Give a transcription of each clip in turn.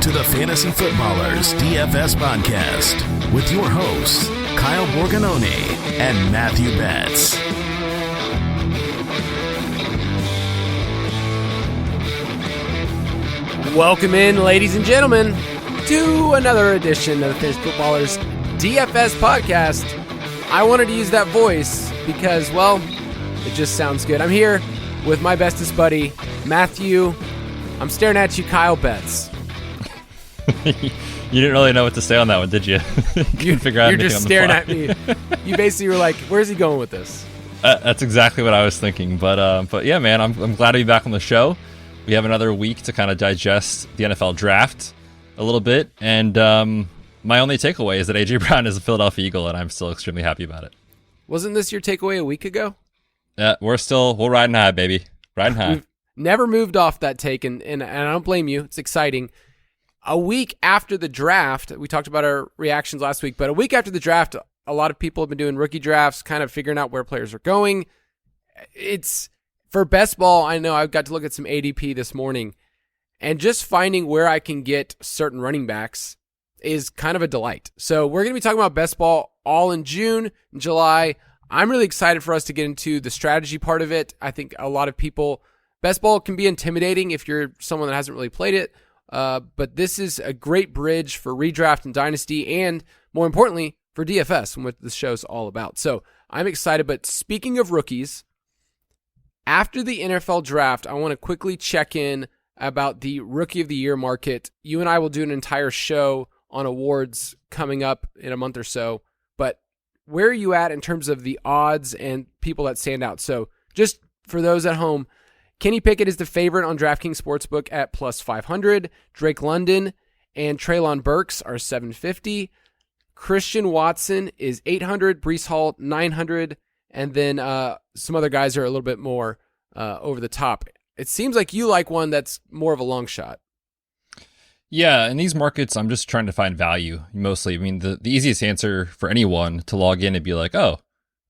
to the Fantasy Footballers DFS Podcast with your hosts, Kyle Borganone and Matthew Betz. Welcome in, ladies and gentlemen, to another edition of the Fantasy Footballers DFS Podcast. I wanted to use that voice because, well, it just sounds good. I'm here with my bestest buddy, Matthew. I'm staring at you, Kyle Betz. You didn't really know what to say on that one, did you? You're just staring at me. You basically were like, "Where's he going with this?" That's exactly what I was thinking. But yeah, man, I'm glad to be back on the show. We have another week to kind of digest the NFL draft a little bit, and my only takeaway is that A.J. Brown is a Philadelphia Eagle, and I'm still extremely happy about it. Wasn't this your takeaway a week ago? We're riding high, baby. Riding high. We've never moved off that take, and I don't blame you. It's exciting. A week after the draft, we talked about our reactions last week, but a week after the draft, a lot of people have been doing rookie drafts, kind of figuring out where players are going. It's for best ball. I know I've got to look at some ADP this morning, and just finding where I can get certain running backs is kind of a delight. So we're going to be talking about best ball all in June and July. I'm really excited for us to get into the strategy part of it. I think a lot of people, best ball can be intimidating if you're someone that hasn't really played it. But this is a great bridge for redraft and dynasty, and more importantly, for DFS and what this show's all about. So I'm excited. But speaking of rookies, after the NFL draft, I want to quickly check in about the Rookie of the Year market. You and I will do an entire show on awards coming up in a month or so. But where are you at in terms of the odds and people that stand out? So just for those at home, Kenny Pickett is the favorite on DraftKings Sportsbook at plus 500. Drake London and Treylon Burks are 750. Christian Watson is 800. Breece Hall 900. And then some other guys are a little bit more over the top. It seems like you like one that's more of a long shot. Yeah, in these markets, I'm just trying to find value mostly. I mean, the easiest answer for anyone to log in and be like, oh,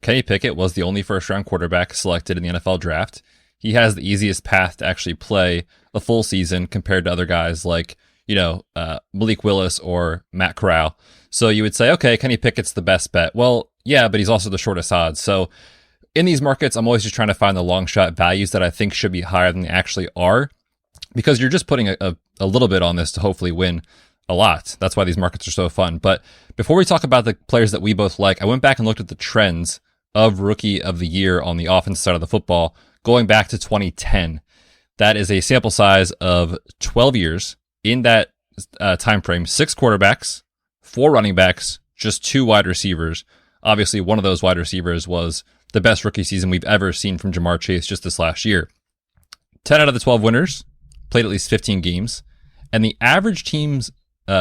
Kenny Pickett was the only first-round quarterback selected in the NFL draft. He has the easiest path to actually play a full season compared to other guys like, Malik Willis or Matt Corral. So you would say, okay, Kenny Pickett's the best bet. Well, yeah, but he's also the shortest odds. So in these markets, I'm always just trying to find the long shot values that I think should be higher than they actually are, because you're just putting a little bit on this to hopefully win a lot. That's why these markets are so fun. But before we talk about the players that we both like, I went back and looked at the trends of Rookie of the Year on the offensive side of the football going back to 2010. That is a sample size of 12 years. In that time frame, 6 quarterbacks, 4 running backs, just 2 wide receivers. Obviously, one of those wide receivers was the best rookie season we've ever seen from Jamar Chase just this last year. 10 out of the 12 winners played at least 15 games. And the average team's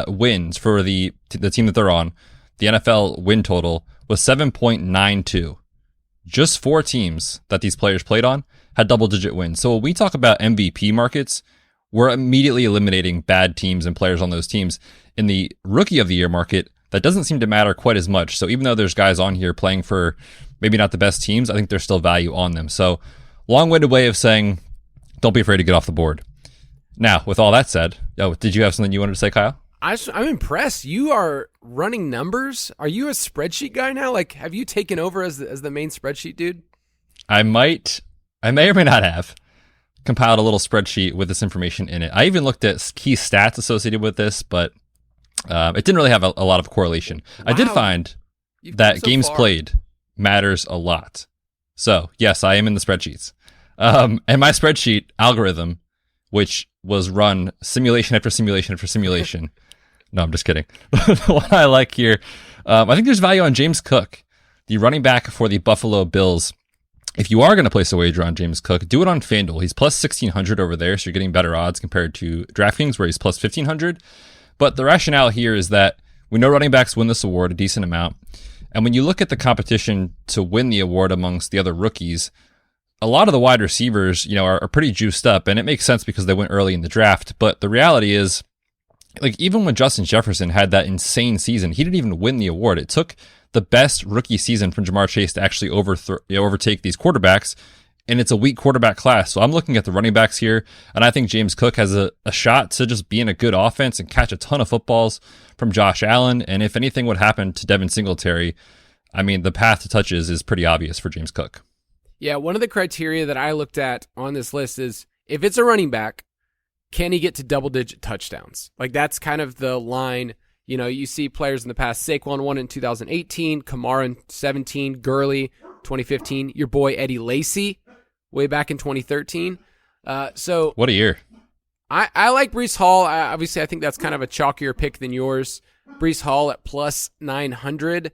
wins for the team that they're on, the NFL win total, was 7.92. Just 4 teams that these players played on had double-digit wins. So when we talk about MVP markets, we're immediately eliminating bad teams and players on those teams. In the Rookie of the Year market, that doesn't seem to matter quite as much. So even though there's guys on here playing for maybe not the best teams, I think there's still value on them. So long-winded way of saying, don't be afraid to get off the board. Now, with all that said, did you have something you wanted to say, Kyle? I'm impressed. You are running numbers. Are you a spreadsheet guy now? Like, have you taken over as the main spreadsheet dude? I may or may not have compiled a little spreadsheet with this information in it. I even looked at key stats associated with this, but it didn't really have a lot of correlation. Wow. I did find that games played matters a lot. So, yes, I am in the spreadsheets. And my spreadsheet algorithm, which was run simulation after simulation after simulation. No, I'm just kidding. The one I like here, I think there's value on James Cook, the running back for the Buffalo Bills. If you are going to place a wager on James Cook, do it on FanDuel. He's plus 1,600 over there, so you're getting better odds compared to DraftKings, where he's plus 1,500. But the rationale here is that we know running backs win this award a decent amount. And when you look at the competition to win the award amongst the other rookies, a lot of the wide receivers, are pretty juiced up, and it makes sense because they went early in the draft. But the reality is, like, even when Justin Jefferson had that insane season, he didn't even win the award. It took the best rookie season from Jamar Chase to actually overtake these quarterbacks. and it's a weak quarterback class. So I'm looking at the running backs here, and I think James Cook has a shot to just be in a good offense and catch a ton of footballs from Josh Allen. And if anything would happen to Devin Singletary, I mean, the path to touches is pretty obvious for James Cook. Yeah, one of the criteria that I looked at on this list is if it's a running back, can he get to double-digit touchdowns? Like, that's kind of the line. You know, you see players in the past. Saquon won in 2018, Kamara in 17, Gurley 2015, your boy Eddie Lacy way back in 2013. So what a year. I like Breece Hall. Obviously, I think that's kind of a chalkier pick than yours. Breece Hall at plus 900.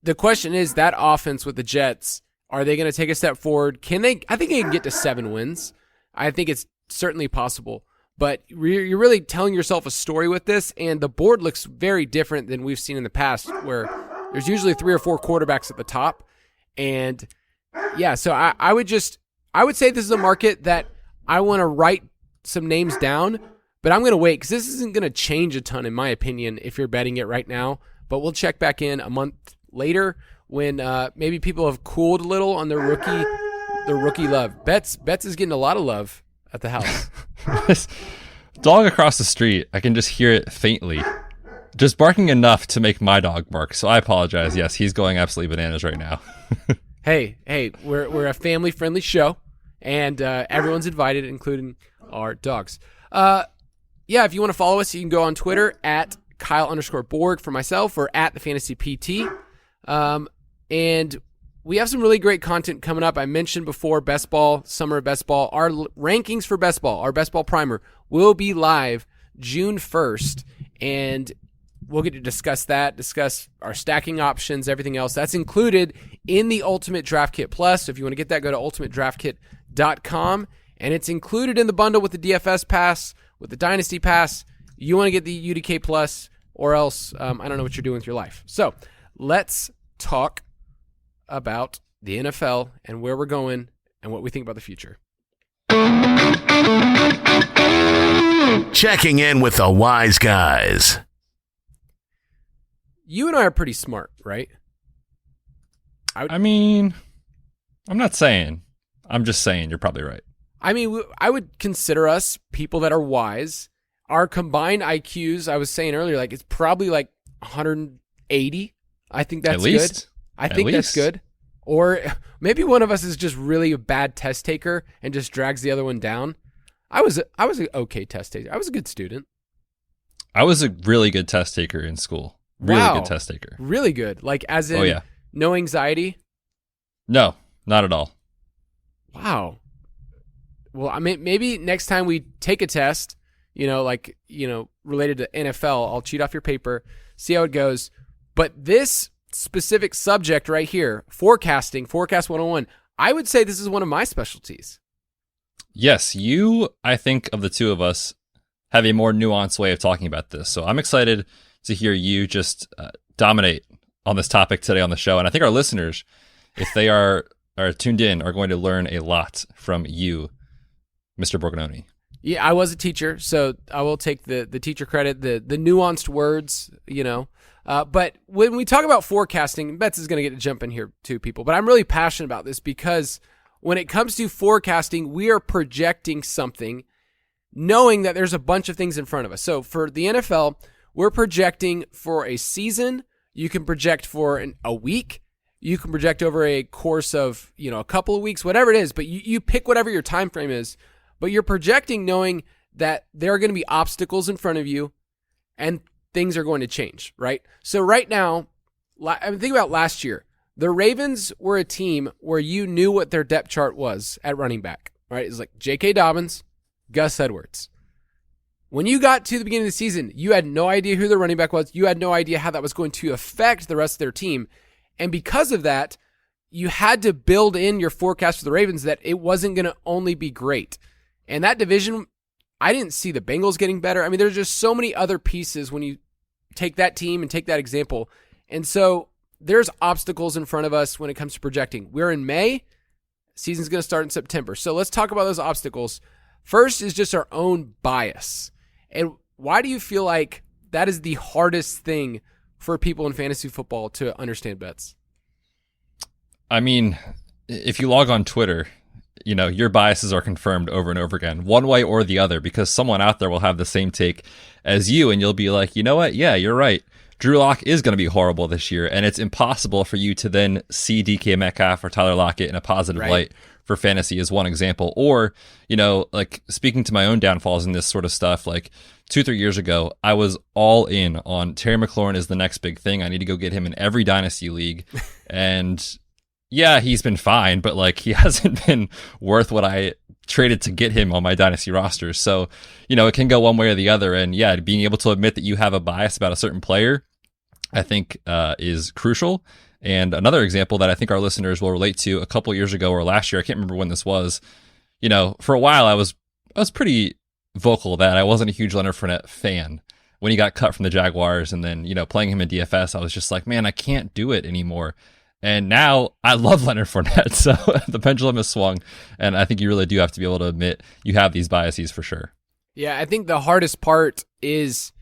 The question is, that offense with the Jets, are they going to take a step forward? Can they? I think they can get to 7 wins. I think it's certainly possible. But you're really telling yourself a story with this, and the board looks very different than we've seen in the past, where there's usually 3 or 4 quarterbacks at the top. And yeah, so I would say this is a market that I want to write some names down, but I'm going to wait because this isn't going to change a ton, in my opinion, if you're betting it right now. But we'll check back in a month later when maybe people have cooled a little on their rookie love. Betz is getting a lot of love at the house. This dog across the street, I can just hear it faintly, just barking enough to make my dog bark. So I apologize. Yes, he's going absolutely bananas right now. Hey, we're a family-friendly show, and everyone's invited, including our dogs. Yeah, if you want to follow us, you can go on Twitter at Kyle_Borg for myself, or at the Fantasy PT. And we have some really great content coming up. I mentioned before Best Ball, Summer of Best Ball. Our rankings for Best Ball, our Best Ball Primer, will be live June 1st, and we'll get to discuss our stacking options, everything else. That's included in the Ultimate Draft Kit Plus. So if you want to get that, go to ultimatedraftkit.com, and it's included in the bundle with the DFS Pass, with the Dynasty Pass. You want to get the UDK Plus, or else I don't know what you're doing with your life. So let's talk about the NFL and where we're going and what we think about the future. Checking in with the wise guys. You and I are pretty smart, right? I mean, I'm not saying. I'm just saying you're probably right. I mean, I would consider us people that are wise. Our combined IQs, I was saying earlier, like it's probably like 180. I think that's good. I think that's good. Or maybe one of us is just really a bad test taker and just drags the other one down. I was an okay test taker. I was a good student. I was a really good test taker in school. Really good test taker. Really good. Like as in no anxiety? No, not at all. Wow. Well, I mean, maybe next time we take a test, related to NFL, I'll cheat off your paper, see how it goes. But this specific subject right here, Forecast 101, I would say this is one of my specialties. Yes, you, I think, of the two of us, have a more nuanced way of talking about this. So I'm excited to hear you just dominate on this topic today on the show. And I think our listeners, if they are tuned in, are going to learn a lot from you, Mr. Borganoni. Yeah, I was a teacher, so I will take the teacher credit, the nuanced words, But when we talk about forecasting, Betz is going to get to jump in here too, people. But I'm really passionate about this because when it comes to forecasting, we are projecting something, knowing that there's a bunch of things in front of us. So for the NFL, we're projecting for a season. You can project for a week. You can project over a course of a couple of weeks, whatever it is. But you pick whatever your time frame is. But you're projecting knowing that there are going to be obstacles in front of you, and things are going to change, right? So right now, think about last year. The Ravens were a team where you knew what their depth chart was at running back, right? It was like J.K. Dobbins, Gus Edwards. When you got to the beginning of the season, you had no idea who the running back was. You had no idea how that was going to affect the rest of their team. And because of that, you had to build in your forecast for the Ravens that it wasn't going to only be great. And that division, I didn't see the Bengals getting better. I mean, there's just so many other pieces when you take that team and take that example. And so there's obstacles in front of us when it comes to projecting. We're in May. Season's going to start in September. So let's talk about those obstacles. First is just our own bias. And why do you feel like that is the hardest thing for people in fantasy football to understand, Betz? I mean, if you log on Twitter, your biases are confirmed over and over again, one way or the other, because someone out there will have the same take as you, and you'll be like, you know what? Yeah, you're right. Drew Lock is going to be horrible this year, and it's impossible for you to then see DK Metcalf or Tyler Lockett in a positive light for fantasy is one example. Or, like speaking to my own downfalls in this sort of stuff, like 2-3 years ago, I was all in on Terry McLaurin is the next big thing. I need to go get him in every dynasty league. And yeah, he's been fine, but like he hasn't been worth what I traded to get him on my dynasty rosters. So, it can go one way or the other. And yeah, being able to admit that you have a bias about a certain player, I think is crucial. And another example that I think our listeners will relate to, a couple years ago or last year, I can't remember when this was, for a while I was pretty vocal that I wasn't a huge Leonard Fournette fan when he got cut from the Jaguars. And then, playing him in DFS, I was just like, man, I can't do it anymore. And now I love Leonard Fournette. So the pendulum has swung. And I think you really do have to be able to admit you have these biases for sure. Yeah, I think the hardest part is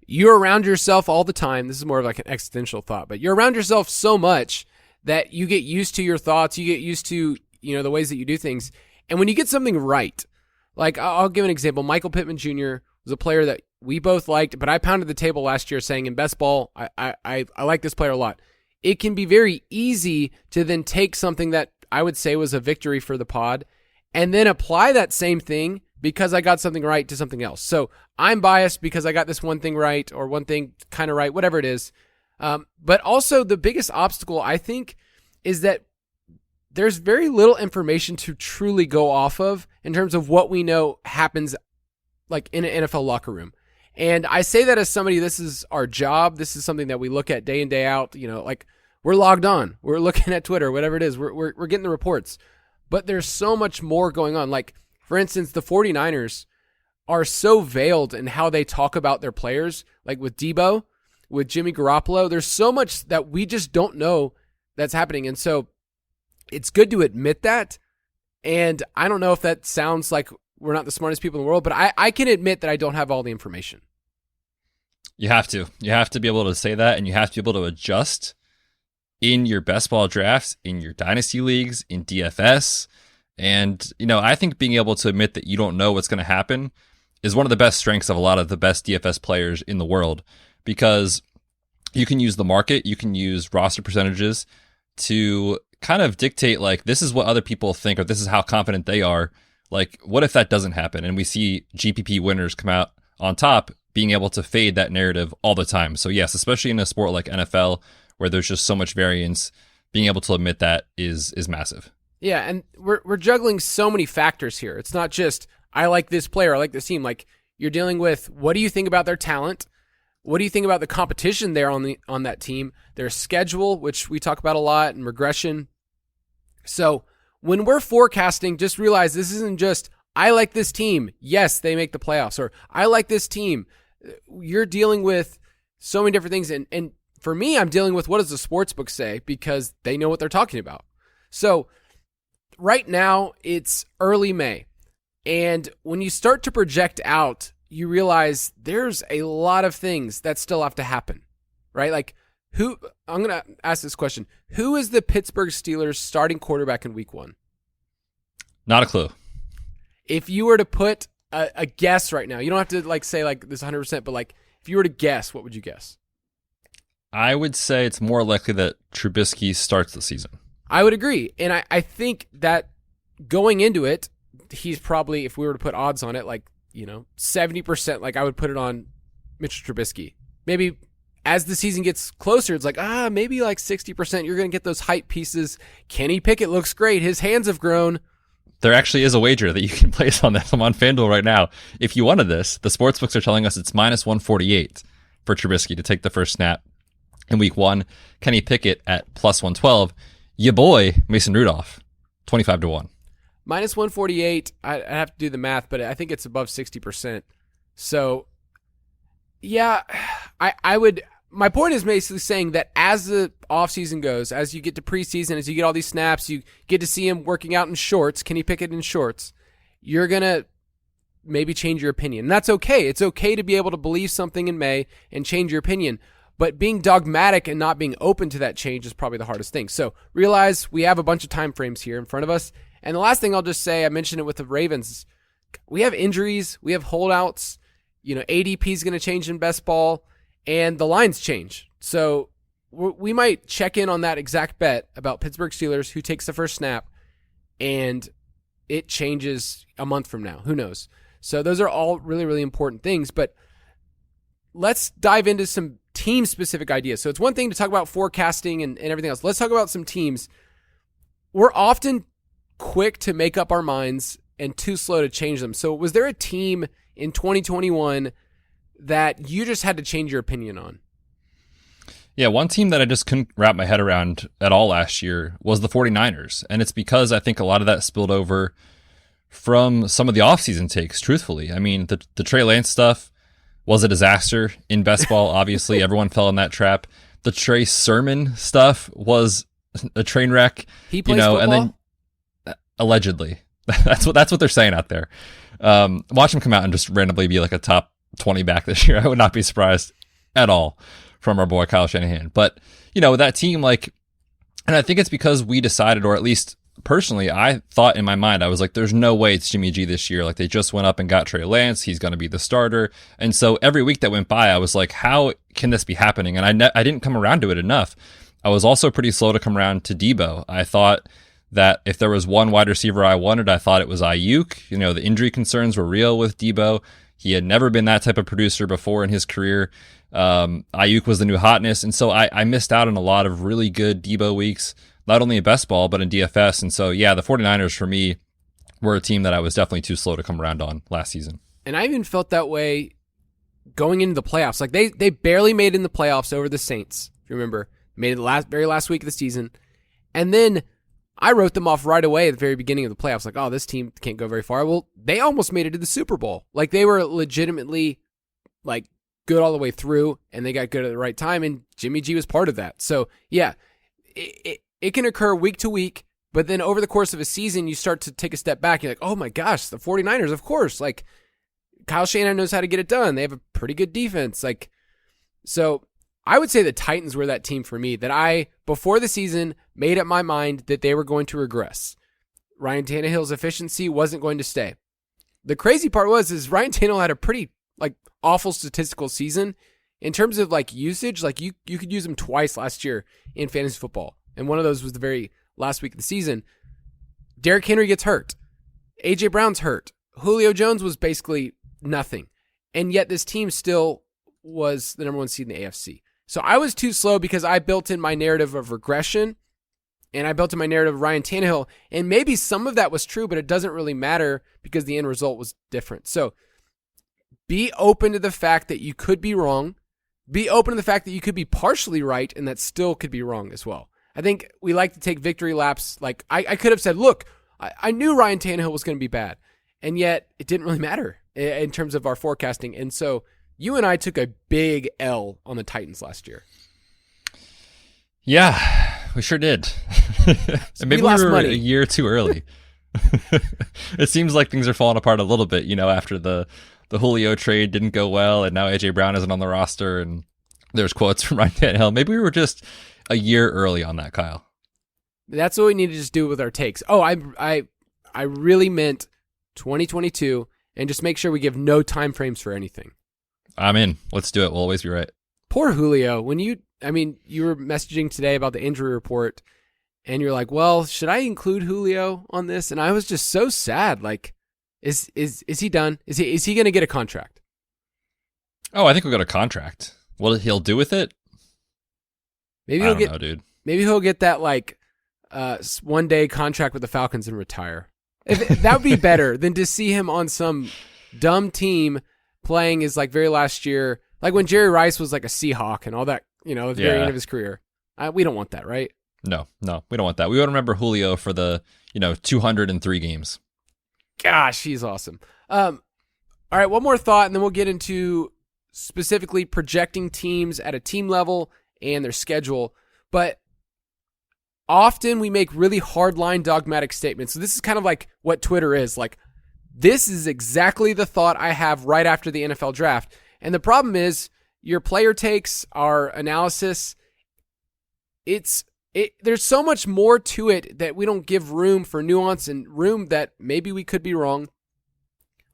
you're around yourself all the time. This is more of like an existential thought, but you're around yourself so much that you get used to your thoughts. You get used to, the ways that you do things. And when you get something right, like I'll give an example. Michael Pittman Jr. was a player that we both liked, but I pounded the table last year saying in best ball, I like this player a lot. It can be very easy to then take something that I would say was a victory for the pod and then apply that same thing because I got something right to something else. So I'm biased because I got this one thing right or one thing kind of right, whatever it is. But also the biggest obstacle, I think, is that there's very little information to truly go off of in terms of what we know happens like in an NFL locker room. And I say that as somebody, this is our job. This is something that we look at day in, day out. Like we're logged on. We're looking at Twitter, whatever it is. We're getting the reports. But there's so much more going on. Like, for instance, the 49ers are so veiled in how they talk about their players. Like with Debo, with Jimmy Garoppolo, there's so much that we just don't know that's happening. And so it's good to admit that. And I don't know if that sounds like we're not the smartest people in the world, but I can admit that I don't have all the information. You have to. You have to be able to say that, and you have to be able to adjust in your best ball drafts, in your dynasty leagues, in DFS. And, I think being able to admit that you don't know what's going to happen is one of the best strengths of a lot of the best DFS players in the world, because you can use the market, you can use roster percentages to kind of dictate, like, this is what other people think, or this is how confident they are. Like, what if that doesn't happen? And we see GPP winners come out on top, being able to fade that narrative all the time. So yes, especially in a sport like NFL, where there's just so much variance, being able to admit that is massive. Yeah, and we're juggling so many factors here. It's not just, I like this player, I like this team. Like, you're dealing with, what do you think about their talent? What do you think about the competition there on that team? Their schedule, which we talk about a lot, and regression. So when we're forecasting, just realize this isn't just, I like this team. Yes, they make the playoffs. Or I like this team. You're dealing with so many different things. And for me, I'm dealing with, what does the sportsbook say? Because they know what they're talking about. So right now, it's early May. And when you start to project out, you realize there's a lot of things that still have to happen, right? Like, I'm going to ask this question. Who is the Pittsburgh Steelers starting quarterback in week 1? Not a clue. If you were to put a guess right now, you don't have to say this 100%, but if you were to guess, what would you guess? I would say it's more likely that Trubisky starts the season. I would agree. And I think that going into it, he's probably, if we were to put odds on it, 70%, I would put it on Mitchell Trubisky. Maybe as the season gets closer, it's maybe 60%. You're going to get those hype pieces. Kenny Pickett looks great. His hands have grown. There actually is a wager that you can place on this. I'm on FanDuel right now. If you wanted this, the sportsbooks are telling us it's minus 148 for Trubisky to take the first snap in week 1. Kenny Pickett at plus 112. Ya boy, Mason Rudolph, 25-1. Minus 148. I have to do the math, but I think it's above 60%. So, yeah, I would. My point is basically saying that as the offseason goes, as you get to preseason, as you get all these snaps, you get to see him working out in shorts, Kenny Pickett in shorts, you're going to maybe change your opinion. And that's okay. It's okay to be able to believe something in May and change your opinion. But being dogmatic and not being open to that change is probably the hardest thing. So realize we have a bunch of time frames here in front of us. And the last thing I'll just say, I mentioned it with the Ravens, we have injuries, we have holdouts, ADP is going to change in best ball, and the lines change. So we might check in on that exact bet about Pittsburgh Steelers, who takes the first snap, and it changes a month from now. Who knows? So those are all really, really important things. But let's dive into some team-specific ideas. So it's one thing to talk about forecasting and everything else. Let's talk about some teams. We're often quick to make up our minds and too slow to change them. So was there a team in 2021 that you just had to change your opinion on? Yeah, one team that I just couldn't wrap my head around at all last year was the 49ers. And it's because I think a lot of that spilled over from some of the offseason takes, truthfully. I mean, the Trey Lance stuff was a disaster in best ball. Obviously, everyone fell in that trap. The Trey Sermon stuff was a train wreck. He plays football? And then allegedly. That's what they're saying out there. Watch him come out and just randomly be like a top 20 back this year. I would not be surprised at all from our boy Kyle Shanahan. But, that team, and I think it's because we decided, or at least personally, I thought in my mind, I was like, there's no way it's Jimmy G this year. Like, they just went up and got Trey Lance. He's going to be the starter. And so every week that went by, I was like, how can this be happening? And I didn't come around to it enough. I was also pretty slow to come around to Debo. I thought that if there was one wide receiver I wanted, I thought it was Ayuk. The injury concerns were real with Debo. He had never been that type of producer before in his career. Ayuk was the new hotness. And so I missed out on a lot of really good Debo weeks, not only in best ball, but in DFS. And so, yeah, the 49ers for me were a team that I was definitely too slow to come around on last season. And I even felt that way going into the playoffs. Like they barely made it in the playoffs over the Saints. If you remember, made it the very last week of the season. And then I wrote them off right away at the very beginning of the playoffs. Like, oh, this team can't go very far. Well, they almost made it to the Super Bowl. Like, they were legitimately good all the way through, and they got good at the right time, and Jimmy G was part of that. So, yeah, it can occur week to week, but then over the course of a season, you start to take a step back. You're like, oh my gosh, the 49ers, of course. Like, Kyle Shanahan knows how to get it done. They have a pretty good defense. So I would say the Titans were that team for me that I, before the season, made up my mind that they were going to regress. Ryan Tannehill's efficiency wasn't going to stay. The crazy part is Ryan Tannehill had a pretty awful statistical season in terms of usage. You could use him twice last year in fantasy football, and one of those was the very last week of the season. Derrick Henry gets hurt. AJ Brown's hurt. Julio Jones was basically nothing, and yet this team still was the number one seed in the AFC. So I was too slow because I built in my narrative of regression, and I built in my narrative of Ryan Tannehill, and maybe some of that was true, but it doesn't really matter because the end result was different. So be open to the fact that you could be wrong. Be open to the fact that you could be partially right, and that still could be wrong as well. I think we like to take victory laps. I could have said, look, I knew Ryan Tannehill was going to be bad, and yet it didn't really matter in terms of our forecasting. And so you and I took a big L on the Titans last year. Yeah, we sure did. And maybe we were a year too early. It seems like things are falling apart a little bit, after the Julio trade didn't go well, and now AJ Brown isn't on the roster, and there's quotes from Ryan Tannehill. Maybe we were just a year early on that, Kyle. That's what we need to just do with our takes. Oh, I really meant 2022, and just make sure we give no time frames for anything. I'm in. Let's do it. We'll always be right. Poor Julio. You were messaging today about the injury report, and you're like, well, should I include Julio on this? And I was just so sad. Is he done? Is he going to get a contract? Oh, I think we'll get a contract. What he'll do with it? Maybe I don't know, dude. Maybe he'll get that 1 day contract with the Falcons and retire. That would be better than to see him on some dumb team playing his very last year, like when Jerry Rice was a Seahawk and all that. At the very end of his career. We don't want that, right? No, we don't want that. We want to remember Julio for the 203 games. Gosh, he's awesome. All right, one more thought, and then we'll get into specifically projecting teams at a team level and their schedule. But often we make really hardline dogmatic statements. So this is kind of like what Twitter is. This is exactly the thought I have right after the NFL draft. And the problem is your player takes, our analysis, there's so much more to it that we don't give room for nuance and room that maybe we could be wrong.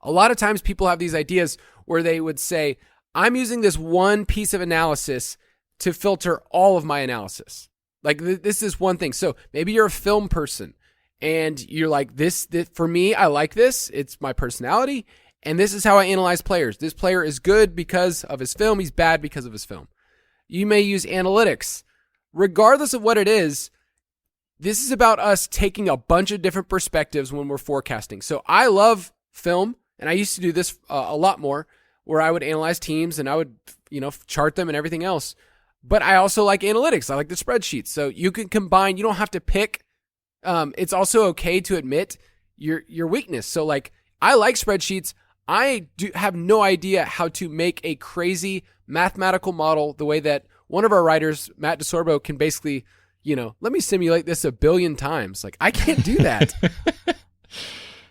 A lot of times people have these ideas where they would say, I'm using this one piece of analysis to filter all of my analysis. Like this is one thing. So maybe you're a film person and you're like, this for me, I like this. It's my personality. And this is how I analyze players. This player is good because of his film. He's bad because of his film. You may use analytics. Regardless of what it is, this is about us taking a bunch of different perspectives when we're forecasting. So I love film, and I used to do this a lot more, where I would analyze teams and I would, chart them and everything else. But I also like analytics. I like the spreadsheets. So you can combine. You don't have to pick. It's also okay to admit your weakness. So like I like spreadsheets. I have no idea how to make a crazy mathematical model the way that one of our writers, Matt DeSorbo, can basically, let me simulate this 1 billion times. Like I can't do that.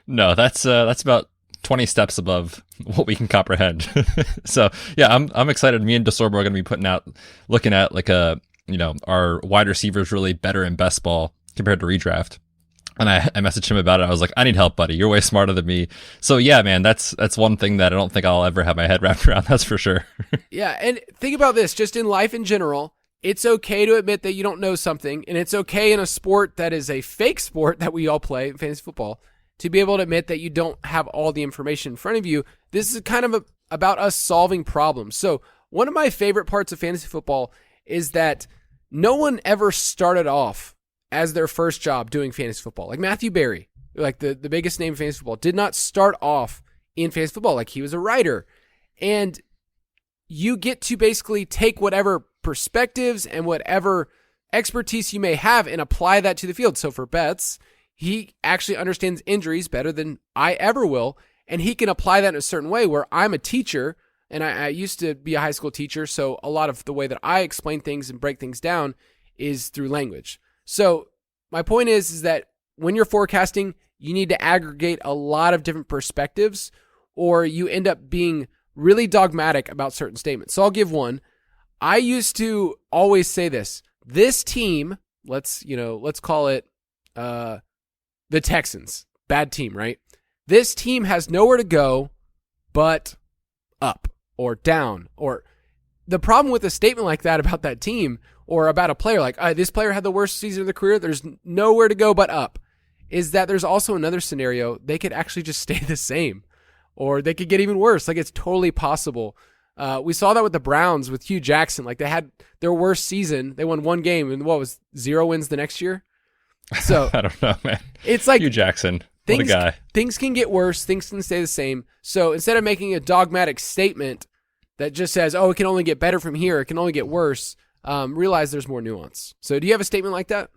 No, that's about 20 steps above what we can comprehend. So yeah, I'm excited. Me and DeSorbo are going to be looking at like our wide receivers really better in best ball compared to redraft. And I messaged him about it. I was like, I need help, buddy. You're way smarter than me. So yeah, man, that's one thing that I don't think I'll ever have my head wrapped around. That's for sure. Yeah. And think about this, just in life in general, it's okay to admit that you don't know something. And it's okay in a sport that is a fake sport that we all play, fantasy football, to be able to admit that you don't have all the information in front of you. This is kind of about us solving problems. So one of my favorite parts of fantasy football is that no one ever started off as their first job doing fantasy football. Like Matthew Berry, like the biggest name in fantasy football, did not start off in fantasy football. Like he was a writer. And you get to basically take whatever perspectives and whatever expertise you may have and apply that to the field. So for Betz, he actually understands injuries better than I ever will. And he can apply that in a certain way where I'm a teacher and I used to be a high school teacher. So a lot of the way that I explain things and break things down is through language. So my point is that when you're forecasting, you need to aggregate a lot of different perspectives or you end up being really dogmatic about certain statements. So I'll give one. I used to always say this team, let's call it the Texans, bad team, right? This team has nowhere to go but up or down. Or the problem with a statement like that about that team or about a player, like this player had the worst season of their career, there's nowhere to go but up, is that there's also another scenario. They could actually just stay the same or they could get even worse. Like it's totally possible. We saw that with the Browns with Hugh Jackson. Like they had their worst season. They won one game and what was 0 wins the next year? So I don't know, man. It's like Hugh Jackson. What a guy. Things can get worse. Things can stay the same. So instead of making a dogmatic statement that just says, oh, it can only get better from here, it can only get worse, realize there's more nuance. So do you have a statement like that?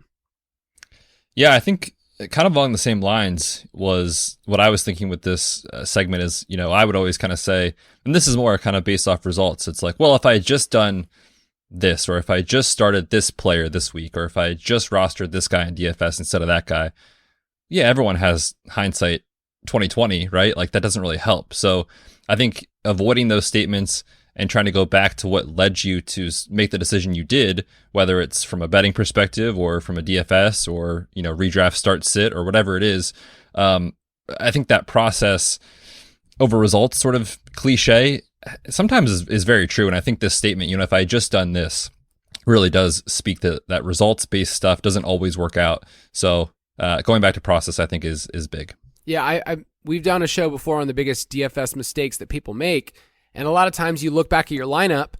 Yeah, I think kind of along the same lines was what I was thinking with this segment is, I would always kind of say, and this is more kind of based off results. It's like, well, if I had just done this, or if I just started this player this week, or if I had just rostered this guy in DFS instead of that guy, yeah, everyone has hindsight 2020, right? Like that doesn't really help. So I think avoiding those statements and trying to go back to what led you to make the decision you did, whether it's from a betting perspective or from a DFS or, redraft, start, sit, or whatever it is. I think that process over results sort of cliche sometimes is very true. And I think this statement, if I had just done this, really does speak to that results-based stuff doesn't always work out. So going back to process, I think is big. Yeah, we've done a show before on the biggest DFS mistakes that people make. And a lot of times you look back at your lineup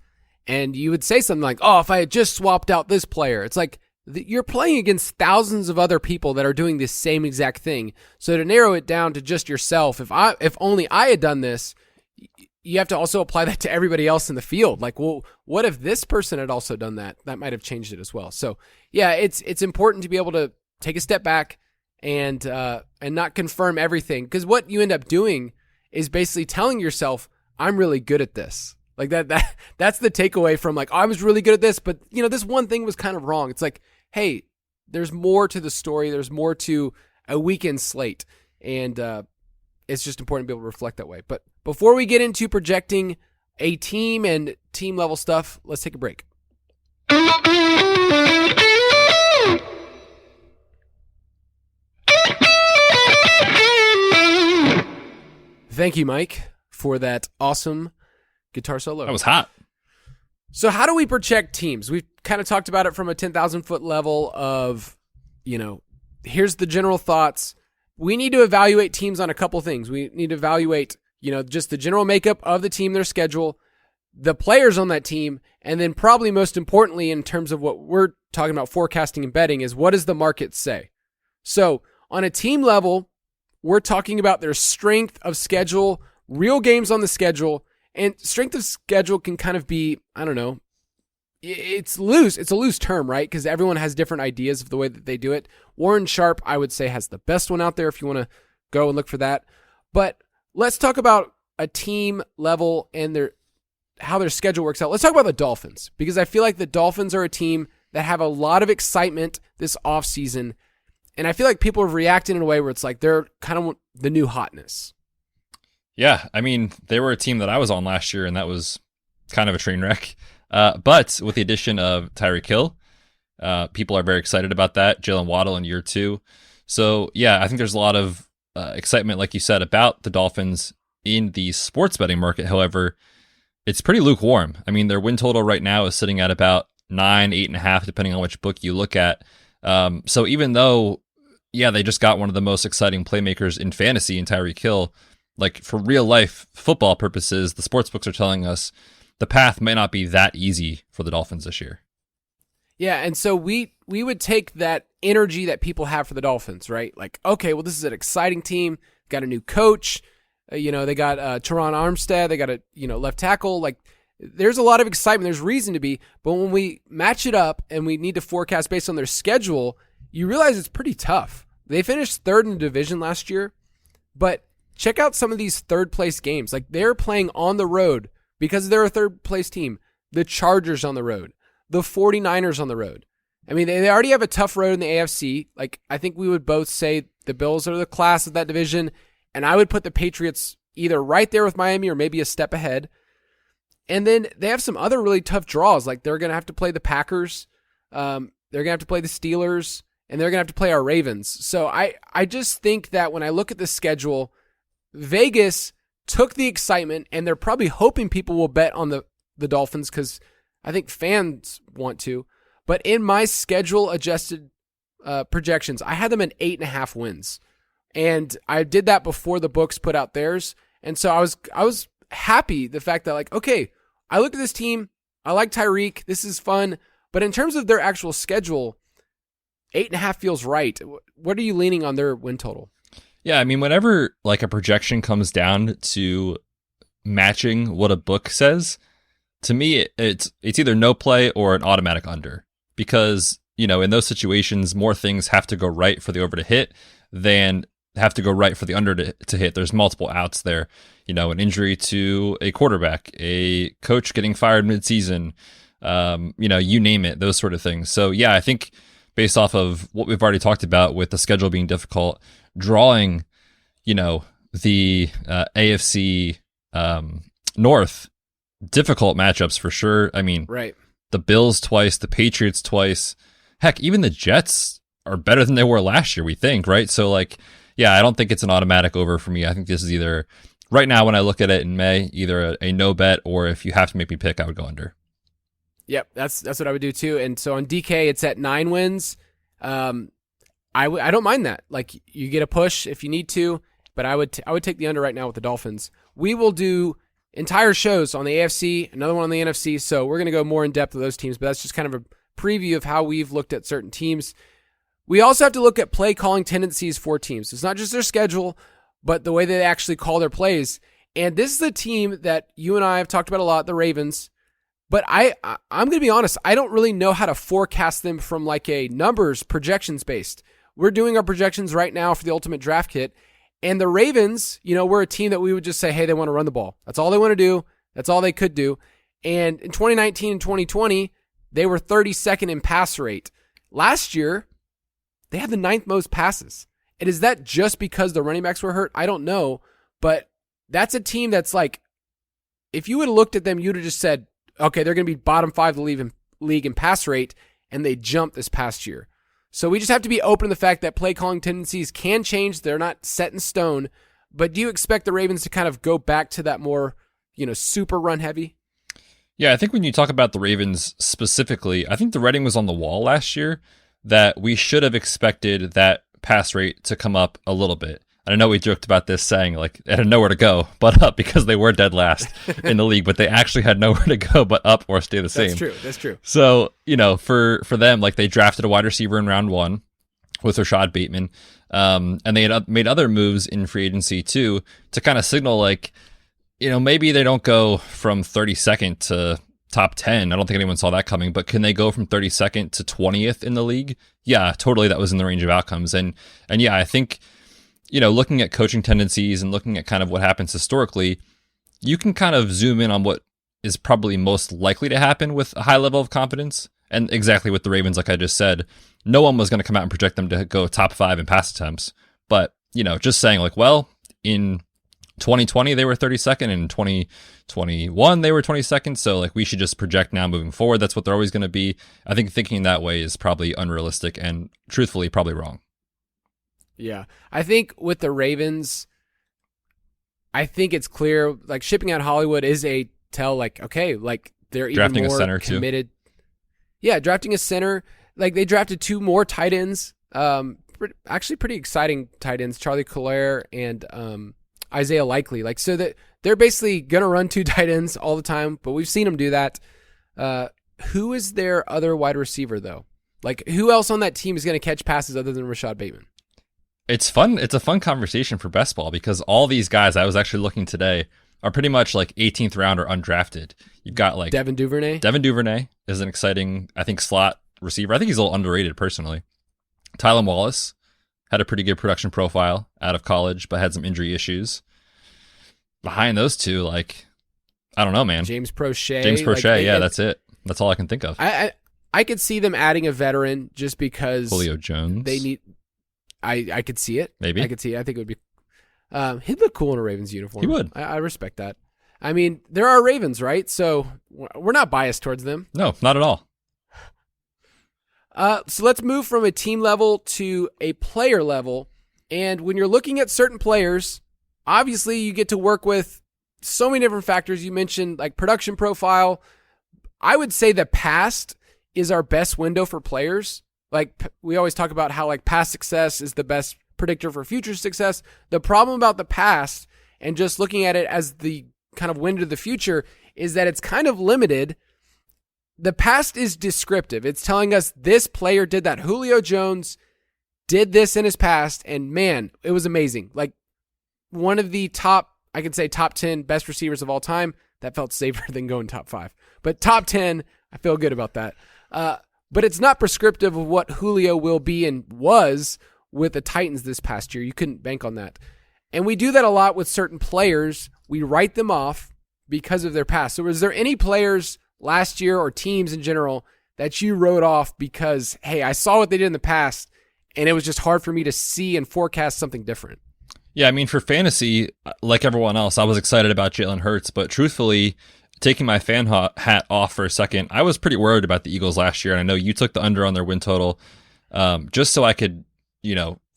and you would say something like, oh, if I had just swapped out this player. It's like you're playing against thousands of other people that are doing this same exact thing. So to narrow it down to just yourself, if only I had done this, you have to also apply that to everybody else in the field. Like, well, what if this person had also done that? That might have changed it as well. So yeah, it's important to be able to take a step back and not confirm everything. Because what you end up doing is basically telling yourself, I'm really good at this. Like that's the takeaway from like, oh, I was really good at this, but this one thing was kind of wrong. It's like, hey, there's more to the story. There's more to a weekend slate. And it's just important to be able to reflect that way. But before we get into projecting a team and team level stuff, let's take a break. Thank you, Mike, for that awesome guitar solo. That was hot. So how do we project teams? We've kind of talked about it from a 10,000 foot level of, here's the general thoughts. We need to evaluate teams on a couple things. We need to evaluate, just the general makeup of the team, their schedule, the players on that team, and then probably most importantly in terms of what we're talking about forecasting and betting is what does the market say? So on a team level, we're talking about their strength of schedule, real games on the schedule, and strength of schedule can kind of be, I don't know, it's loose. It's a loose term, right? Because everyone has different ideas of the way that they do it. Warren Sharp, I would say, has the best one out there if you want to go and look for that. But let's talk about a team level and how their schedule works out. Let's talk about the Dolphins, because I feel like the Dolphins are a team that have a lot of excitement this offseason. And I feel like people have reacted in a way where it's like they're kind of the new hotness. Yeah, I mean, they were a team that I was on last year, and that was kind of a train wreck. But with the addition of Tyreek Hill, people are very excited about that. Jalen Waddle in year 2. So, yeah, I think there's a lot of excitement, like you said, about the Dolphins in the sports betting market. However, it's pretty lukewarm. I mean, their win total right now is sitting at about 9, 8.5, depending on which book you look at. So even though, yeah, they just got one of the most exciting playmakers in fantasy in Tyreek Hill, like for real life football purposes, the sports books are telling us the path may not be that easy for the Dolphins this year. Yeah, and so we would take that energy that people have for the Dolphins, right? Like, okay, well, this is an exciting team. Got a new coach. They got Teron Armstead. They got a left tackle. Like, there's a lot of excitement. There's reason to be. But when we match it up and we need to forecast based on their schedule, you realize it's pretty tough. They finished third in the division last year, but check out some of these third-place games. Like, they're playing on the road because they're a third-place team. The Chargers on the road. The 49ers on the road. I mean, they already have a tough road in the AFC. Like, I think we would both say the Bills are the class of that division, and I would put the Patriots either right there with Miami or maybe a step ahead. And then they have some other really tough draws. Like, they're going to have to play the Packers. They're going to have to play the Steelers, and they're going to have to play our Ravens. So I just think that when I look at the schedule, Vegas took the excitement, and they're probably hoping people will bet on the Dolphins because I think fans want to. But in my schedule-adjusted projections, I had them at 8.5 wins. And I did that before the books put out theirs. And so I was happy the fact that, like, okay, I look at this team. I like Tyreek. This is fun. But in terms of their actual schedule, 8.5 feels right. What are you leaning on their win total? Yeah, I mean, whenever like a projection comes down to matching what a book says, to me, it's either no play or an automatic under, because, in those situations, more things have to go right for the over to hit than have to go right for the under to hit. There's multiple outs there, an injury to a quarterback, a coach getting fired midseason, you name it, those sort of things. So yeah, I think based off of what we've already talked about with the schedule being difficult, drawing, the AFC North, difficult matchups for sure. I mean, right. The Bills twice, the Patriots twice. Heck, even the Jets are better than they were last year, we think, right? So, like, yeah, I don't think it's an automatic over for me. I think this is either, right now when I look at it in May, either a no bet, or if you have to make me pick, I would go under. Yep, that's what I would do too. And so on DK, it's at 9 wins. I don't mind that. Like, you get a push if you need to, but I would take the under right now with the Dolphins. We will do entire shows on the AFC, another one on the NFC, so we're going to go more in depth with those teams, but that's just kind of a preview of how we've looked at certain teams. We also have to look at play calling tendencies for teams. It's not just their schedule, but the way they actually call their plays. And this is a team that you and I have talked about a lot, the Ravens. But I'm going to be honest, I don't really know how to forecast them from like a numbers projections based. We're doing our projections right now for the Ultimate Draft Kit. And the Ravens, we're a team that we would just say, hey, they want to run the ball. That's all they want to do. That's all they could do. And in 2019 and 2020, they were 32nd in pass rate. Last year, they had the 9th most passes. And is that just because the running backs were hurt? I don't know. But that's a team that's like if you would have looked at them, you'd have just said, okay, they're going to be bottom 5 of the league in pass rate, and they jumped this past year. So we just have to be open to the fact that play calling tendencies can change. They're not set in stone. But do you expect the Ravens to kind of go back to that more, super run heavy? Yeah, I think when you talk about the Ravens specifically, I think the writing was on the wall last year that we should have expected that pass rate to come up a little bit. And I know we joked about this saying like it had nowhere to go but up because they were dead last in the league, but they actually had nowhere to go but up or stay the same. That's true. So, for them, like they drafted a wide receiver in round 1 with Rashad Bateman. And they had made other moves in free agency too to kind of signal like, maybe they don't go from 32nd to top 10. I don't think anyone saw that coming, but can they go from 32nd to 20th in the league? Yeah, totally. That was in the range of outcomes. And yeah, I think, looking at coaching tendencies and looking at kind of what happens historically, you can kind of zoom in on what is probably most likely to happen with a high level of confidence. And exactly with the Ravens, like I just said, no one was going to come out and project them to go top 5 in pass attempts. But, just saying like, well, in 2020, they were 32nd, and in 2021, they were 22nd. So like we should just project now moving forward. That's what they're always going to be. I think thinking that way is probably unrealistic and truthfully probably wrong. Yeah. I think with the Ravens, I think it's clear, like shipping out Hollywood is a tell, like, okay, like they're drafting even more a center committed. Too. Yeah, drafting a center. Like they drafted 2 more tight ends. Actually pretty exciting tight ends, Charlie Collier and Isaiah Likely. Like, so that they're basically going to run 2 tight ends all the time, but we've seen them do that. Who is their other wide receiver though? Like who else on that team is going to catch passes other than Rashad Bateman? It's fun. It's a fun conversation for best ball because all these guys, I was actually looking today, are pretty much like 18th round or undrafted. You've got like Devin Duvernay. Devin Duvernay is an exciting, I think, slot receiver. I think he's a little underrated personally. Tylan Wallace had a pretty good production profile out of college, but had some injury issues. Behind those two, like, I don't know, man. James Prochet. Yeah, that's it. That's all I can think of. I could see them adding a veteran just because Julio Jones. They need. I could see it. Maybe. I could see it. I think it would be. He'd look cool in a Ravens uniform. He would. I respect that. I mean, there are Ravens, right? So we're not biased towards them. No, not at all. So let's move from a team level to a player level. And when you're looking at certain players, obviously you get to work with so many different factors. You mentioned like production profile. I would say the past is our best window for players. Like we always talk about how like past success is the best predictor for future success. The problem about the past and just looking at it as the kind of window of the future is that it's kind of limited. The past is descriptive. It's telling us this player did that. Julio Jones did this in his past, and man, it was amazing. Like one of the top 10 best receivers of all time. That felt safer than going top 5. But top 10, I feel good about that. But it's not prescriptive of what Julio will be and was with the Titans this past year. You couldn't bank on that. And we do that a lot with certain players. We write them off because of their past. So was there any players last year or teams in general that you wrote off because, hey, I saw what they did in the past and it was just hard for me to see and forecast something different? Yeah, I mean, for fantasy, like everyone else, I was excited about Jalen Hurts, but truthfully, taking my fan hat off for a second, I was pretty worried about the Eagles last year, and I know you took the under on their win total just so I could,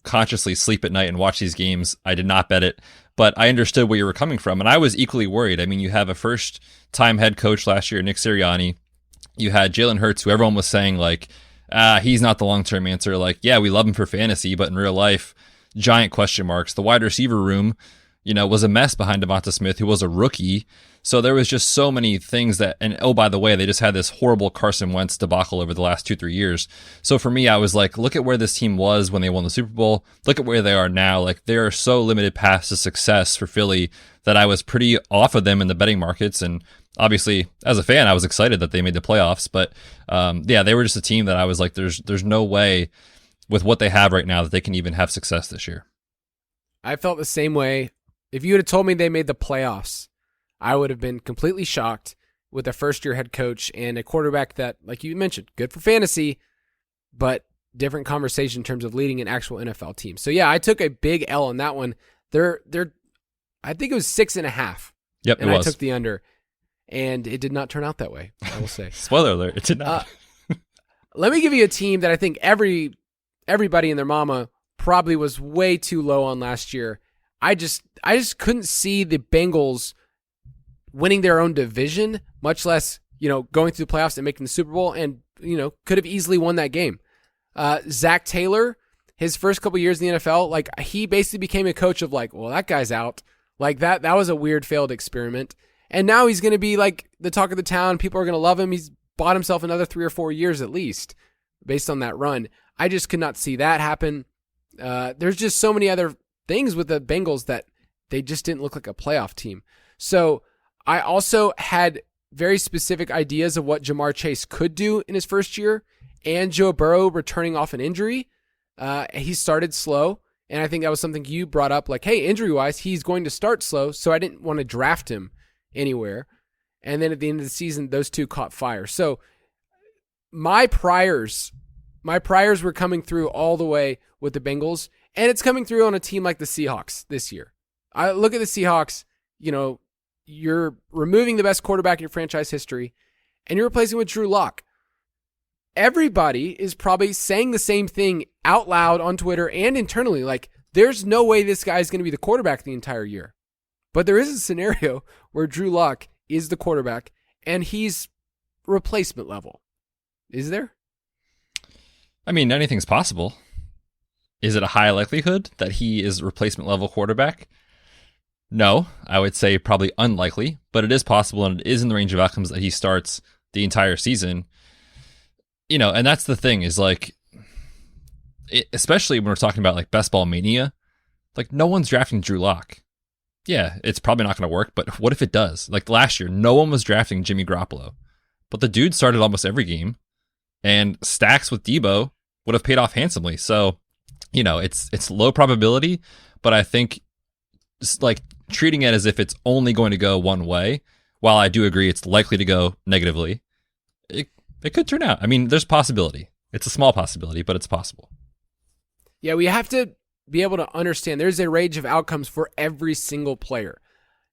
consciously sleep at night and watch these games. I did not bet it, but I understood where you were coming from, and I was equally worried. I mean, you have a first-time head coach last year, Nick Sirianni. You had Jalen Hurts, who everyone was saying, like, he's not the long-term answer. Like, yeah, we love him for fantasy, but in real life, giant question marks. The wide receiver room, was a mess behind Devonta Smith, who was a rookie. So there was just so many things that, and oh, by the way, they just had this horrible Carson Wentz debacle over the last 2-3 years. So for me, I was like, look at where this team was when they won the Super Bowl. Look at where they are now. Like they are so limited paths to success for Philly that I was pretty off of them in the betting markets. And obviously, as a fan, I was excited that they made the playoffs. But yeah, they were just a team that I was like, there's no way with what they have right now that they can even have success this year. I felt the same way. If you had told me they made the playoffs, I would have been completely shocked with a first-year head coach and a quarterback that, like you mentioned, good for fantasy, but different conversation in terms of leading an actual NFL team. So yeah, I took a big L on that one. I think it was 6.5. Yep, and it was. I took the under. and it did not turn out that way, I will say. Spoiler alert, it did not. Let me give you a team that I think everybody and their mama probably was way too low on last year. I just couldn't see the Bengals winning their own division, much less, going through the playoffs and making the Super Bowl, and, could have easily won that game. Zach Taylor, his first couple years in the NFL, he basically became a coach of well, that guy's out. That was a weird failed experiment. And now he's going to be the talk of the town. People are going to love him. He's bought himself another 3 or 4 years at least based on that run. I just could not see that happen. There's just so many other things with the Bengals that they just didn't look like a playoff team. So I also had very specific ideas of what Jamar Chase could do in his first year, and Joe Burrow returning off an injury. He started slow, and I think that was something you brought up, hey, injury-wise, he's going to start slow, so I didn't want to draft him anywhere. And then at the end of the season, those two caught fire. So my priors were coming through all the way with the Bengals, and it's coming through on a team like the Seahawks this year. I look at the Seahawks, you're removing the best quarterback in your franchise history, and you're replacing with Drew Lock. Everybody is probably saying the same thing out loud on Twitter and internally, there's no way this guy's going to be the quarterback the entire year. But there is a scenario where Drew Lock is the quarterback, and he's replacement level. Is there? I mean, anything's possible. Is it a high likelihood that he is replacement level quarterback? No, I would say probably unlikely, but it is possible, and it is in the range of outcomes that he starts the entire season. And that's the thing is especially when we're talking about best ball mania, no one's drafting Drew Lock. Yeah, it's probably not going to work, but what if it does? Last year, no one was drafting Jimmy Garoppolo, but the dude started almost every game, and stacks with Debo would have paid off handsomely. So, it's low probability, but I think treating it as if it's only going to go one way, while I do agree it's likely to go negatively, it could turn out. I mean, there's possibility. It's a small possibility, but it's possible. Yeah, we have to be able to understand there's a range of outcomes for every single player.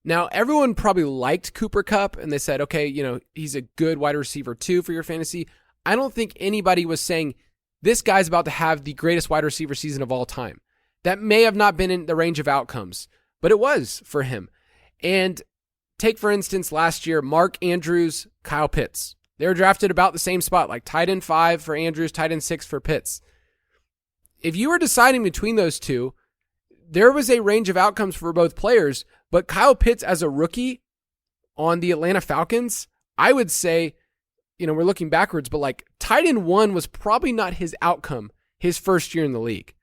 Now, everyone probably liked Cooper Kupp, and they said, okay, he's a good wide receiver too for your fantasy. I don't think anybody was saying this guy's about to have the greatest wide receiver season of all time. That may have not been in the range of outcomes, but it was for him. And take, for instance, last year, Mark Andrews, Kyle Pitts. They were drafted about the same spot, tight end 5 for Andrews, tight end 6 for Pitts. If you were deciding between those two, there was a range of outcomes for both players, but Kyle Pitts as a rookie on the Atlanta Falcons, I would say, we're looking backwards, but tight end 1 was probably not his outcome his first year in the league.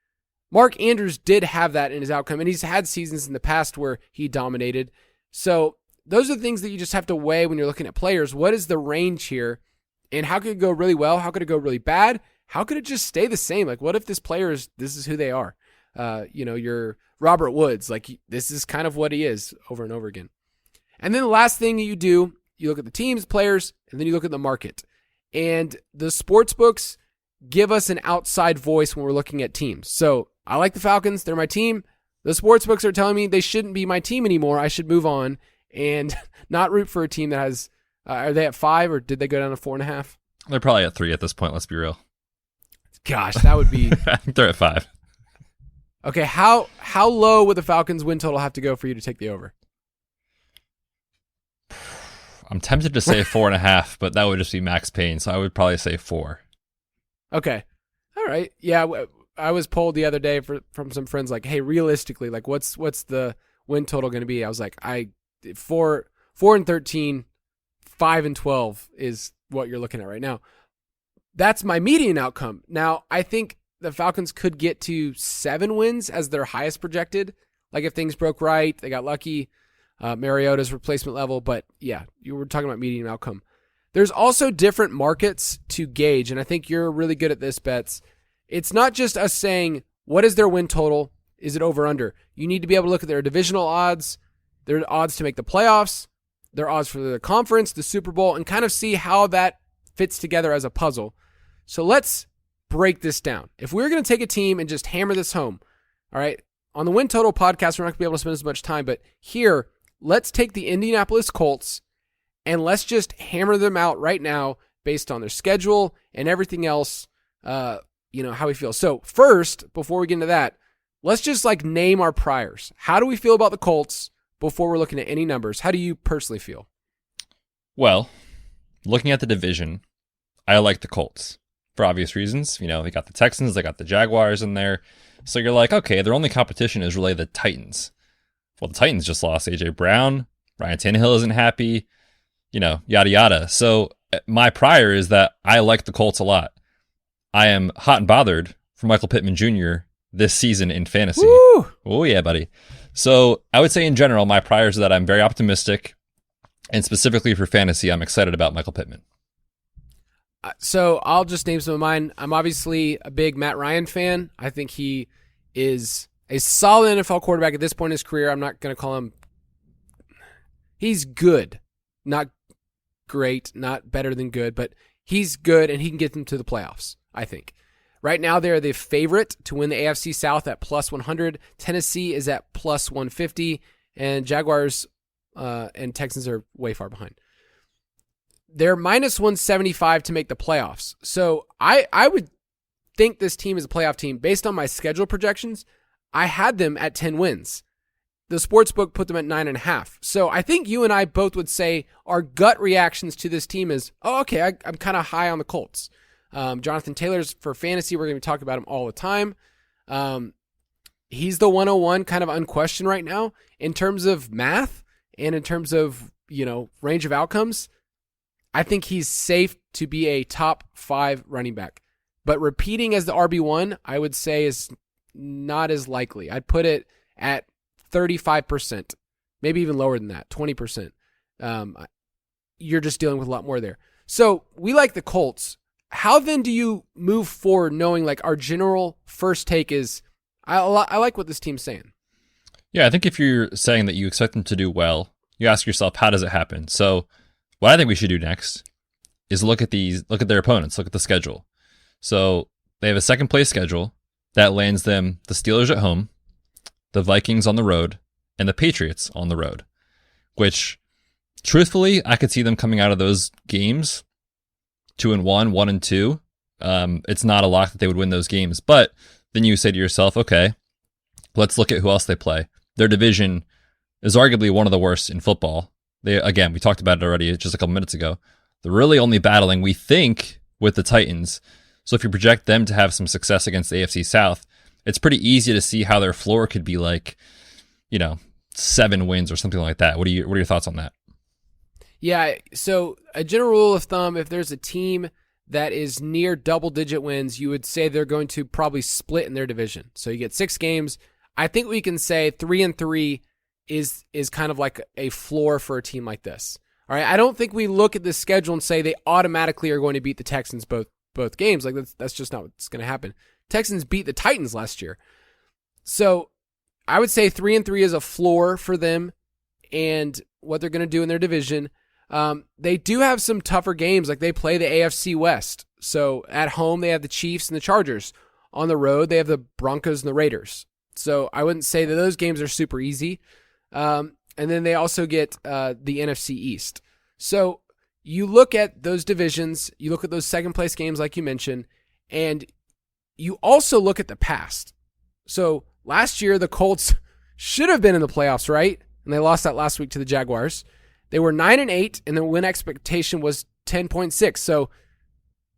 Mark Andrews did have that in his outcome, and he's had seasons in the past where he dominated. So those are the things that you just have to weigh when you're looking at players. What is the range here? And how could it go really well? How could it go really bad? How could it just stay the same? What if this is who they are? You're Robert Woods. This is kind of what he is over and over again. And then the last thing you do, you look at the teams, players, and then you look at the market. And the sports books give us an outside voice when we're looking at teams. So I like the Falcons. They're my team. The sports books are telling me they shouldn't be my team anymore. I should move on and not root for a team that has, are they at 5 or did they go down to 4.5? They're probably at 3 at this point. Let's be real. Gosh, that would be. I think they're at 5. Okay, how low would the Falcons win total have to go for you to take the over? I'm tempted to say 4.5, but that would just be max pain. So I would probably say 4. Okay, all right. Yeah, I was polled the other day from some friends hey, realistically, what's the win total going to be? I was 4-13, 5-12 is what you're looking at right now. That's my median outcome. Now, I think the Falcons could get to 7 wins as their highest projected. If things broke right, they got lucky. Mariota's replacement level. But yeah, you were talking about median outcome. There's also different markets to gauge, and I think you're really good at this, Betz. It's not just us saying, what is their win total? Is it over under? You need to be able to look at their divisional odds, their odds to make the playoffs, their odds for the conference, the Super Bowl, and kind of see how that fits together as a puzzle. So let's break this down. If we're going to take a team and just hammer this home, all right, on the Win Total podcast, we're not going to be able to spend as much time, but here, let's take the Indianapolis Colts and let's just hammer them out right now based on their schedule and everything else, how we feel. So first, before we get into that, let's just name our priors. How do we feel about the Colts before we're looking at any numbers? How do you personally feel? Well, looking at the division, I like the Colts for obvious reasons. They got the Texans, they got the Jaguars in there. So you're like, okay, their only competition is really the Titans. Well, the Titans just lost A.J. Brown. Ryan Tannehill isn't happy, yada, yada. So my prior is that I like the Colts a lot. I am hot and bothered for Michael Pittman Jr. this season in fantasy. Woo! Oh, yeah, buddy. So I would say in general, my priors are that I'm very optimistic. And specifically for fantasy, I'm excited about Michael Pittman. So I'll just name some of mine. I'm obviously a big Matt Ryan fan. I think he is a solid NFL quarterback at this point in his career. I'm not going to call him. He's good, not great, not better than good, but he's good and he can get them to the playoffs, I think. Right now, they're the favorite to win the AFC South at plus 100. Tennessee is at plus 150, and Jaguars and Texans are way far behind. They're minus 175 to make the playoffs. So I would think this team is a playoff team. Based on my schedule projections, I had them at 10 wins. The sportsbook put them at 9.5. So I think you and I both would say our gut reactions to this team is, I'm kind of high on the Colts. Jonathan Taylor's for fantasy. We're going to be talking about him all the time. He's the 101 kind of unquestioned right now in terms of math and in terms of, range of outcomes. I think he's safe to be a top 5 running back. But repeating as the RB1, I would say is not as likely. I'd put it at 35%, maybe even lower than that, 20%. You're just dealing with a lot more there. So we like the Colts. How then do you move forward knowing our general first take is, I like what this team's saying? Yeah, I think if you're saying that you expect them to do well, you ask yourself, how does it happen? So what I think we should do next is look at their opponents, look at the schedule. So they have a second place schedule that lands them the Steelers at home, the Vikings on the road, and the Patriots on the road, which truthfully, I could see them coming out of those games 2-1, 1-2. It's not a lock that they would win those games, but then you say to yourself, okay, let's look at who else they play. Their division is arguably one of the worst in football. We talked about it already just a couple minutes ago. They're really only battling, we think, with the Titans. So if you project them to have some success against the AFC South, it's pretty easy to see how their floor could be 7 wins or something like that. What are your thoughts on that? Yeah, so a general rule of thumb, if there's a team that is near double-digit wins, you would say they're going to probably split in their division. So you get 6 games. I think we can say 3-3 is kind of like a floor for a team like this. All right, I don't think we look at the schedule and say they automatically are going to beat the Texans both games. That's just not what's going to happen. Texans beat the Titans last year. So I would say 3-3 is a floor for them and what they're going to do in their division. They do have some tougher games. They play the AFC West. So at home, they have the Chiefs and the Chargers. On the road, they have the Broncos and the Raiders. So I wouldn't say that those games are super easy. And then they also get the NFC East. So you look at those divisions, you look at those second place games like you mentioned, and you also look at the past. So last year, the Colts should have been in the playoffs, right? And they lost that last week to the Jaguars. They were 9-8, and their win expectation was 10.6. So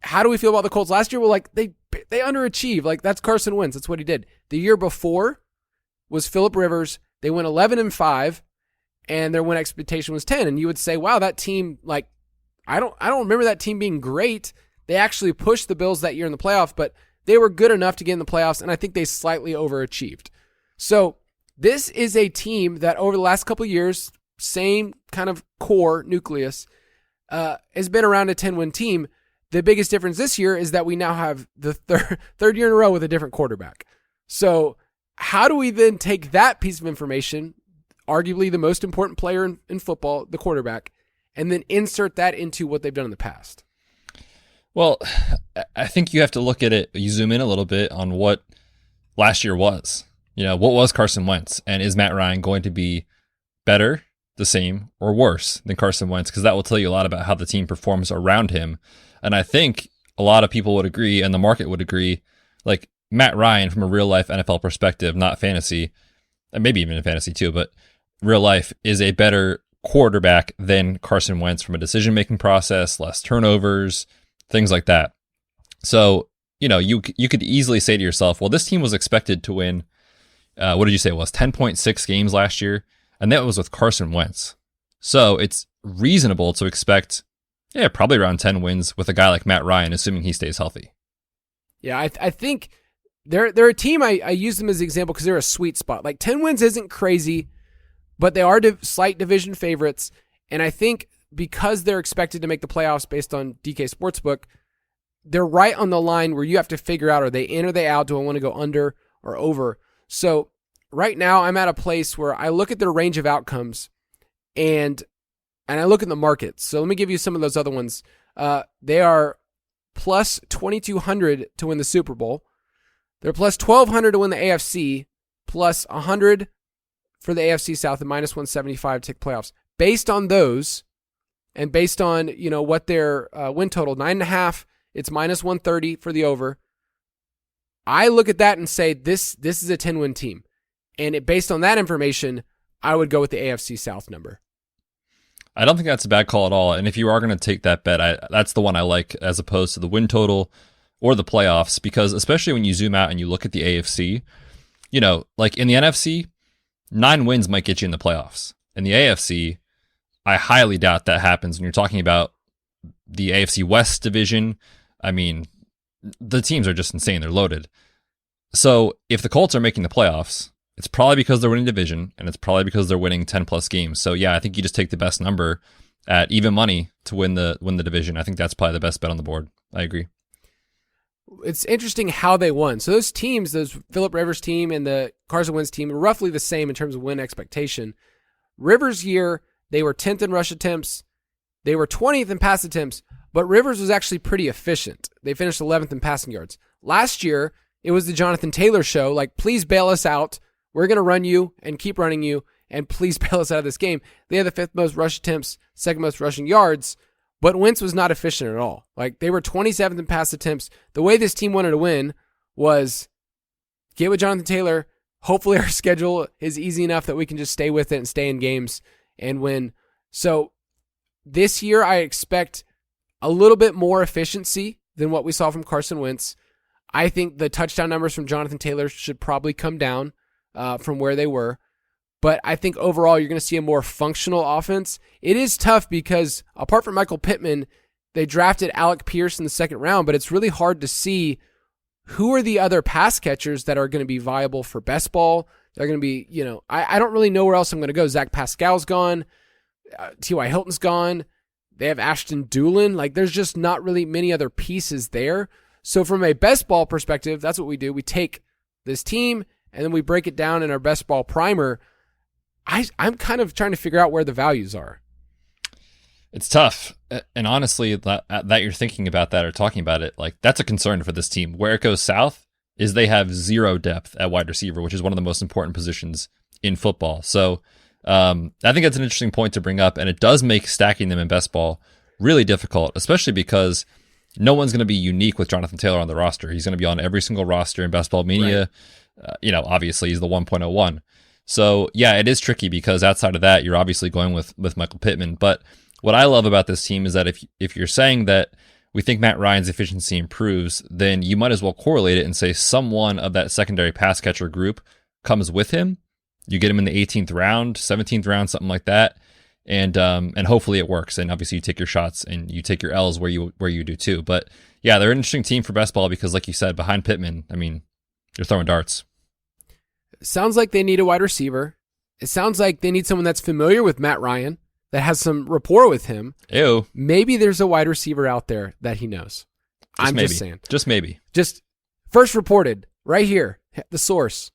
how do we feel about the Colts last year? Well, they underachieved. That's Carson Wentz. That's what he did. The year before was Phillip Rivers. They went 11-5, and their win expectation was 10. And you would say, wow, that team, I don't remember that team being great. They actually pushed the Bills that year in the playoffs, but they were good enough to get in the playoffs, and I think they slightly overachieved. So this is a team that over the last couple of years, same kind of core nucleus, has been around a 10-win team. The biggest difference this year is that we now have the third year in a row with a different quarterback. So how do we then take that piece of information, arguably the most important player in football, the quarterback, and then insert that into what they've done in the past? Well, I think you have to look at it, you zoom in a little bit on what last year was. What was Carson Wentz? And is Matt Ryan going to be better the same or worse than Carson Wentz, because that will tell you a lot about how the team performs around him. And I think a lot of people would agree, and the market would agree, like Matt Ryan from a real life NFL perspective, not fantasy, and maybe even in fantasy too, but real life, is a better quarterback than Carson Wentz from a decision-making process, less turnovers, things like that. So, you could easily say to yourself, well, this team was expected to win, what did you say it was, 10.6 games last year? And that was with Carson Wentz. So it's reasonable to expect, probably around 10 wins with a guy like Matt Ryan, assuming he stays healthy. Yeah, I think they're a team, I use them as an example because they're a sweet spot. Like 10 wins isn't crazy, but they are slight division favorites. And I think because they're expected to make the playoffs based on DK Sportsbook, they're right on the line where you have to figure out, are they in or they out? Do I want to go under or over? So right now I'm at a place where I look at their range of outcomes and I look at the markets. So let me give you some of those other ones. They are plus 2,200 to win the Super Bowl. They're plus 1,200 to win the AFC, plus 100 for the AFC South, and minus 175 to take playoffs. Based on those, and based on what their win total, 9.5, it's minus 130 for the over. I look at that and say this is a 10-win team, and based on that information, I would go with the AFC South number. I don't think that's a bad call at all. And if you are going to take that bet, that's the one I like as opposed to the win total or the playoffs, because especially when you zoom out and you look at the AFC, like in the NFC, 9 wins might get you in the playoffs. In the AFC, I highly doubt that happens when you're talking about the AFC West division. I mean, the teams are just insane. They're loaded. So if the Colts are making the playoffs, it's probably because they're winning division, and it's probably because they're winning 10 plus games. So yeah, I think you just take the best number at even money to win the division. I think that's probably the best bet on the board. I agree. It's interesting how they won. So those teams, those Phillip Rivers team and the Carson Wentz team, are roughly the same in terms of win expectation. Rivers' year, they were 10th in rush attempts. They were 20th in pass attempts, but Rivers was actually pretty efficient. They finished 11th in passing yards. Last year, it was the Jonathan Taylor show. Like, please bail us out. We're going to run you and keep running you, and please bail us out of this game. They had the 5th most rush attempts, 2nd most rushing yards, but Wentz was not efficient at all. Like, they were 27th in pass attempts. The way this team wanted to win was get with Jonathan Taylor. Hopefully our schedule is easy enough that we can just stay with it and stay in games and win. So this year I expect a little bit more efficiency than what we saw from Carson Wentz. I think the touchdown numbers from Jonathan Taylor should probably come down from where they were. But I think overall you're going to see a more functional offense. It is tough because apart from Michael Pittman, they drafted Alec Pierce in the 2nd round, but it's really hard to see who are the other pass catchers that are going to be viable for best ball. They're going to be, I don't really know where else I'm going to go. Zach Pascal's gone. T.Y. Hilton's gone. They have Ashton Dulin. Like, there's just not really many other pieces there. So from a best ball perspective, that's what we do. We take this team and then we break it down in our best ball primer. I'm kind of trying to figure out where the values are. It's tough. And honestly, that you're thinking about that or talking about it, like, that's a concern for this team. Where it goes south is they have zero depth at wide receiver, which is one of the most important positions in football. So I think that's an interesting point to bring up, and it does make stacking them in best ball really difficult, especially because no one's going to be unique with Jonathan Taylor on the roster. He's going to be on every single roster in Best Ball Mania. Right. Obviously he's the 1.01. So yeah, it is tricky because outside of that, you're obviously going with Michael Pittman. But what I love about this team is that if you're saying that we think Matt Ryan's efficiency improves, then you might as well correlate it and say someone of that secondary pass catcher group comes with him. You get him in the 18th round, 17th round, something like that. And hopefully it works. And obviously you take your shots and you take your L's where you do too. But yeah, they're an interesting team for best ball because, like you said, behind Pittman, I mean, you're throwing darts. It sounds like they need a wide receiver. It sounds like they need someone that's familiar with Matt Ryan, that has some rapport with him. Ew. Maybe there's a wide receiver out there that he knows. Just saying. Just maybe. Just first reported right here, the source.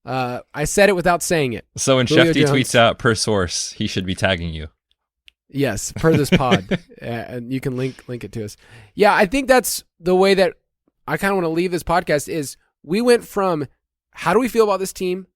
I said it without saying it. So when Julio Shefty Jones tweets out per source, he should be tagging you. Yes, per this pod. And you can link it to us. Yeah, I think that's the way that I kind of want to leave this podcast is we went from how do we feel about this team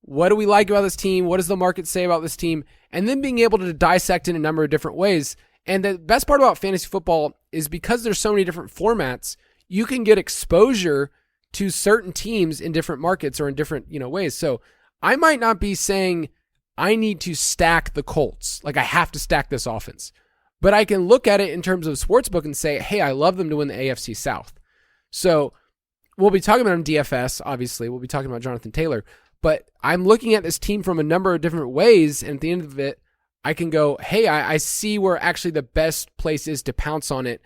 what do we like about this team? What does the market say about this team? And then being able to dissect in a number of different ways. And the best part about fantasy football is because there's so many different formats, you can get exposure to certain teams in different markets or in different, ways. So I might not be saying I need to stack the Colts. Like I have to stack this offense. But I can look at it in terms of sportsbook and say, hey, I love them to win the AFC South. So we'll be talking about him DFS, obviously. We'll be talking about Jonathan Taylor. But I'm looking at this team from a number of different ways. And at the end of it, I can go, hey, I see where actually the best place is to pounce on it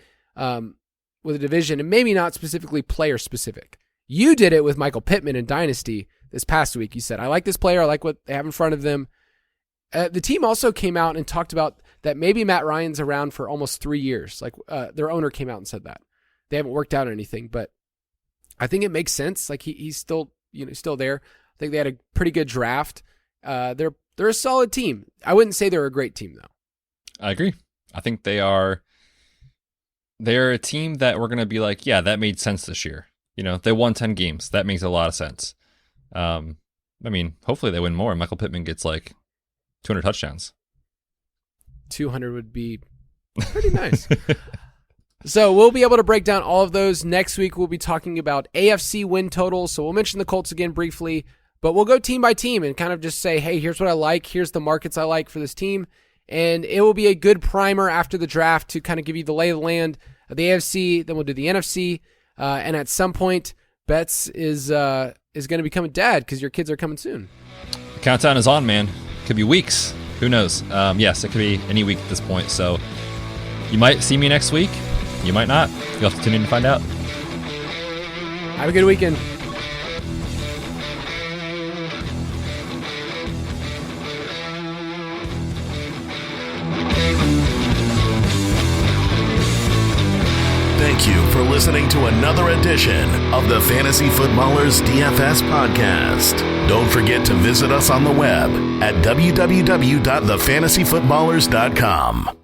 with a division, and maybe not specifically player specific. You did it with Michael Pittman in Dynasty this past week. You said, I like this player. I like what they have in front of them. The team also came out and talked about that maybe Matt Ryan's around for almost 3 years. Like their owner came out and said that. They haven't worked out anything, but I think it makes sense. Like he's still, still there. I think they had a pretty good draft. They're a solid team. I wouldn't say they're a great team though. I agree. I think they're a team that we're going to be like, yeah, that made sense this year. They won 10 games. That makes a lot of sense. Hopefully they win more. Michael Pittman gets like 200 touchdowns. 200 would be pretty nice. So we'll be able to break down all of those. Next week, we'll be talking about AFC win totals. So we'll mention the Colts again briefly, but we'll go team by team and kind of just say, hey, here's what I like. Here's the markets I like for this team. And it will be a good primer after the draft to kind of give you the lay of the land of the AFC. Then we'll do the NFC. And at some point, Betz is going to become a dad because your kids are coming soon. The countdown is on, man. Could be weeks. Who knows? Yes, it could be any week at this point. So you might see me next week. You might not. You'll have to tune in to find out. Have a good weekend. Thank you for listening to another edition of the Fantasy Footballers DFS Podcast. Don't forget to visit us on the web at www.thefantasyfootballers.com.